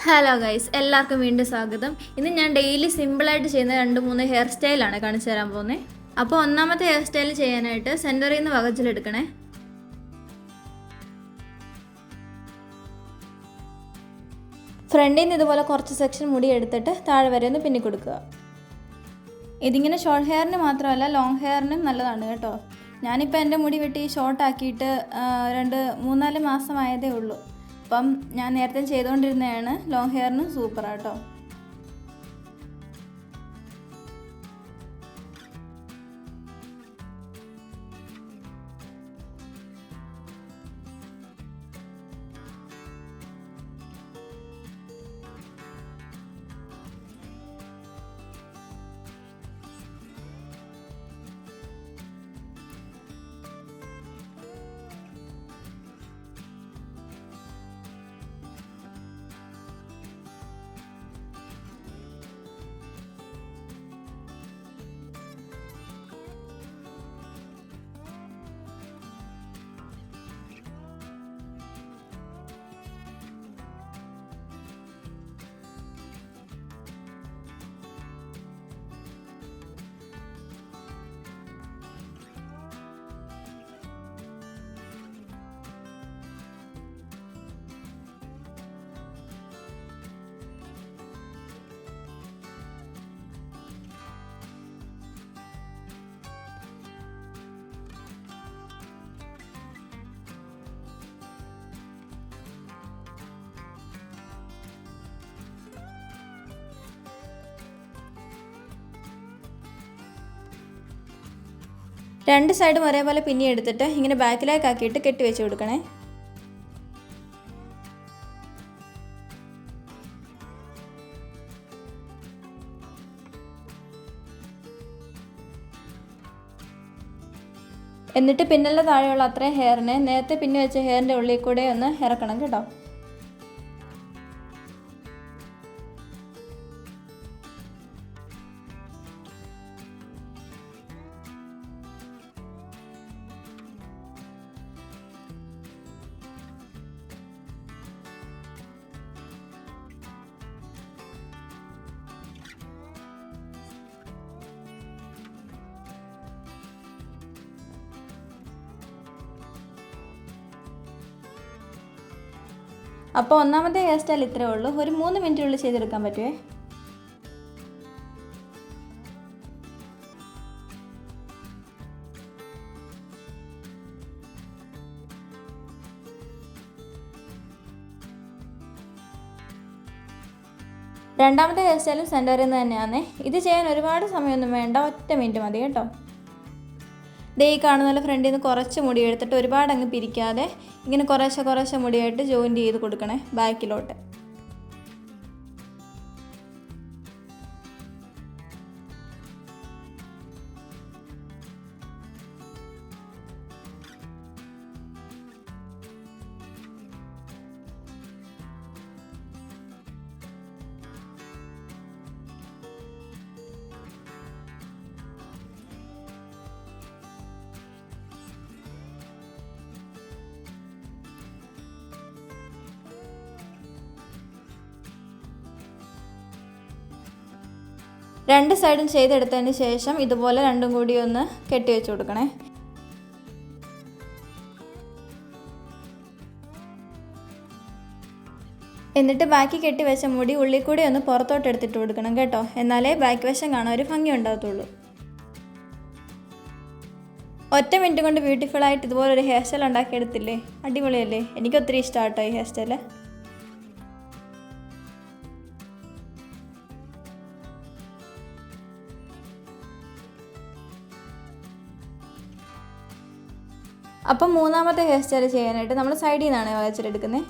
Hello guys, എല്ലാവർക്കും വീണ്ടും സ്വാഗതം. ഇന്ന് ഞാൻ ഡെയിലി സിമ്പിളായിട്ട് ചെയ്യുന്ന 2-3 ഹെയർ സ്റ്റൈലാണ് കാണിച്ചു തരാൻ പോകുന്നത്. അപ്പോൾ ഒന്നാമത്തെ ഹെയർ സ്റ്റൈൽ ചെയ്യാനായിട്ട് സെൻറ്ററിൽ നിന്ന് വകച്ചിലെടുക്കണേ. ഫ്രണ്ടിൽ നിന്ന് ഇതുപോലെ കുറച്ച് സെക്ഷൻ മുടി എടുത്തിട്ട് താഴെ വരെ ഒന്ന് പിന്നി കൊടുക്കുക. ഇതിങ്ങനെ ഷോർട്ട് ഹെയറിന് മാത്രമല്ല ലോങ് ഹെയറിനും നല്ലതാണ് കേട്ടോ. ഞാനിപ്പോൾ എൻ്റെ മുടി വെട്ടി ഷോർട്ടാക്കിയിട്ട് 3-4 മാസമായതേ ഉള്ളൂ. അപ്പം ഞാൻ നേരത്തെ ചെയ്തുകൊണ്ടിരുന്നതാണ്. ലോങ് ഹെയറിന് സൂപ്പറാട്ടോ. രണ്ട് സൈഡും ഒരേപോലെ പിന്നി എടുത്തിട്ട് ഇങ്ങനെ ബാക്കിലേക്ക് ആക്കിയിട്ട് കെട്ടി വെച്ച് കൊടുക്കണേ. എന്നിട്ട് പിന്നല്ല താഴെയുള്ള അത്രയും ഹെയറിനെ നേരത്തെ പിന്നി വെച്ച ഹെയറിൻ്റെ ഉള്ളിൽ കൂടെ ഒന്ന് ഇറക്കണം കേട്ടോ. അപ്പോൾ ഒന്നാമത്തെ ഹെയർ സ്റ്റൈൽ ഇത്രയേ ഉള്ളൂ. ഒരു 3 മിനിറ്റിനുള്ളിൽ ചെയ്തെടുക്കാൻ പറ്റുമേ. രണ്ടാമത്തെ ഹെയർ സ്റ്റൈലും സെൻറ്ററിൽ നിന്ന് തന്നെയാണ്. ഇത് ചെയ്യാൻ ഒരുപാട് സമയമൊന്നും വേണ്ട, 1 മിനിറ്റ് മതി കേട്ടോ. ദേ ഈ കാണുന്ന പോലെ ഫ്രണ്ടിൽ നിന്ന് കുറച്ച് മുടി എടുത്തിട്ട് ഒരുപാട് അങ്ങ് പിരിക്കാതെ ഇങ്ങനെ കുറേശ്ശെ മുടിയായിട്ട് ജോയിൻറ്റ് ചെയ്ത് കൊടുക്കണേ ബാക്കിലോട്ട്. രണ്ട് സൈഡും ചെയ്തെടുത്തതിന് ശേഷം ഇതുപോലെ രണ്ടും കൂടി ഒന്ന് കെട്ടി വെച്ച് കൊടുക്കണേ. എന്നിട്ട് ബാക്കി കെട്ടി വെച്ച മുടി ഉള്ളിൽ കൂടി ഒന്ന് പുറത്തോട്ട് എടുത്തിട്ട് കൊടുക്കണം കേട്ടോ. എന്നാലേ ബാക്ക് വശം കാണാൻ ഒരു ഭംഗി ഉണ്ടാകത്തുള്ളൂ. 1 മിനിറ്റ് കൊണ്ട് ബ്യൂട്ടിഫുള്ളായിട്ട് ഇതുപോലൊരു ഹെയർ സ്റ്റൈൽ ഉണ്ടാക്കിയെടുത്തില്ലേ? അടിപൊളിയല്ലേ? എനിക്കൊത്തിരി ഇഷ്ടമാട്ടോ ഈ ഹെയർ സ്റ്റൈല്. അപ്പം മൂന്നാമത്തെ ഹെയർ സ്റ്റൈൽ ചെയ്യാനായിട്ട് നമ്മൾ സൈഡിൽ നിന്നാണ് വരച്ചെടുക്കുന്നത്.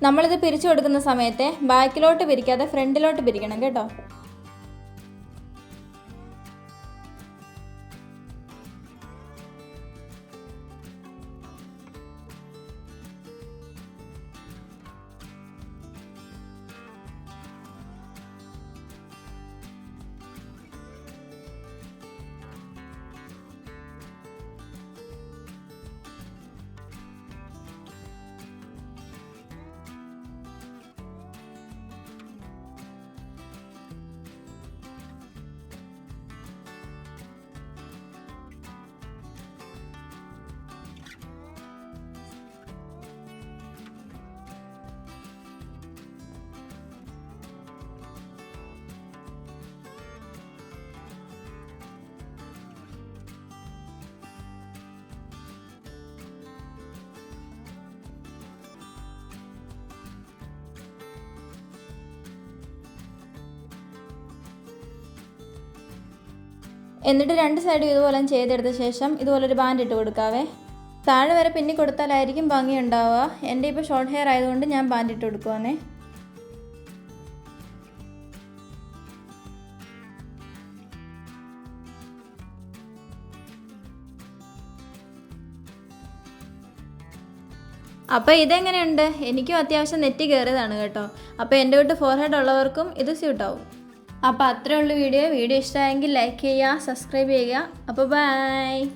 നമ്മളിത് പിരിച്ചു കൊടുക്കുന്ന സമയത്ത് ബാക്കിലോട്ട് പിരിക്കാതെ ഫ്രണ്ടിലോട്ട് പിരിക്കണം കേട്ടോ. എന്നിട്ട് 2 സൈഡും ഇതുപോലെ ചെയ്തെടുത്ത ശേഷം ഇതുപോലൊരു ബാൻഡ് ഇട്ട് കൊടുക്കാവേ. താഴെ വരെ പിന്നി കൊടുത്താലായിരിക്കും ഭംഗി ഉണ്ടാവുക. എൻ്റെ ഇപ്പോൾ ഷോർട്ട് ഹെയർ ആയതുകൊണ്ട് ഞാൻ ബാൻഡ് ഇട്ട് കൊടുക്കുവാണേ. അപ്പോൾ ഇതെങ്ങനെയുണ്ട്? എനിക്കും അത്യാവശ്യം നെറ്റി കയറിയതാണ് കേട്ടോ. അപ്പോൾ എൻ്റെ വീട്ട് ഫോർഹെഡ് ഉള്ളവർക്കും ഇത് സ്യൂട്ടാവും. അപ്പോൾ അത്രേ ഉള്ളൂ വീഡിയോ. വീഡിയോ ഇഷ്ടമായെങ്കിൽ ലൈക്ക് ചെയ്യുക, സബ്സ്ക്രൈബ് ചെയ്യുക. അപ്പോൾ ബൈ.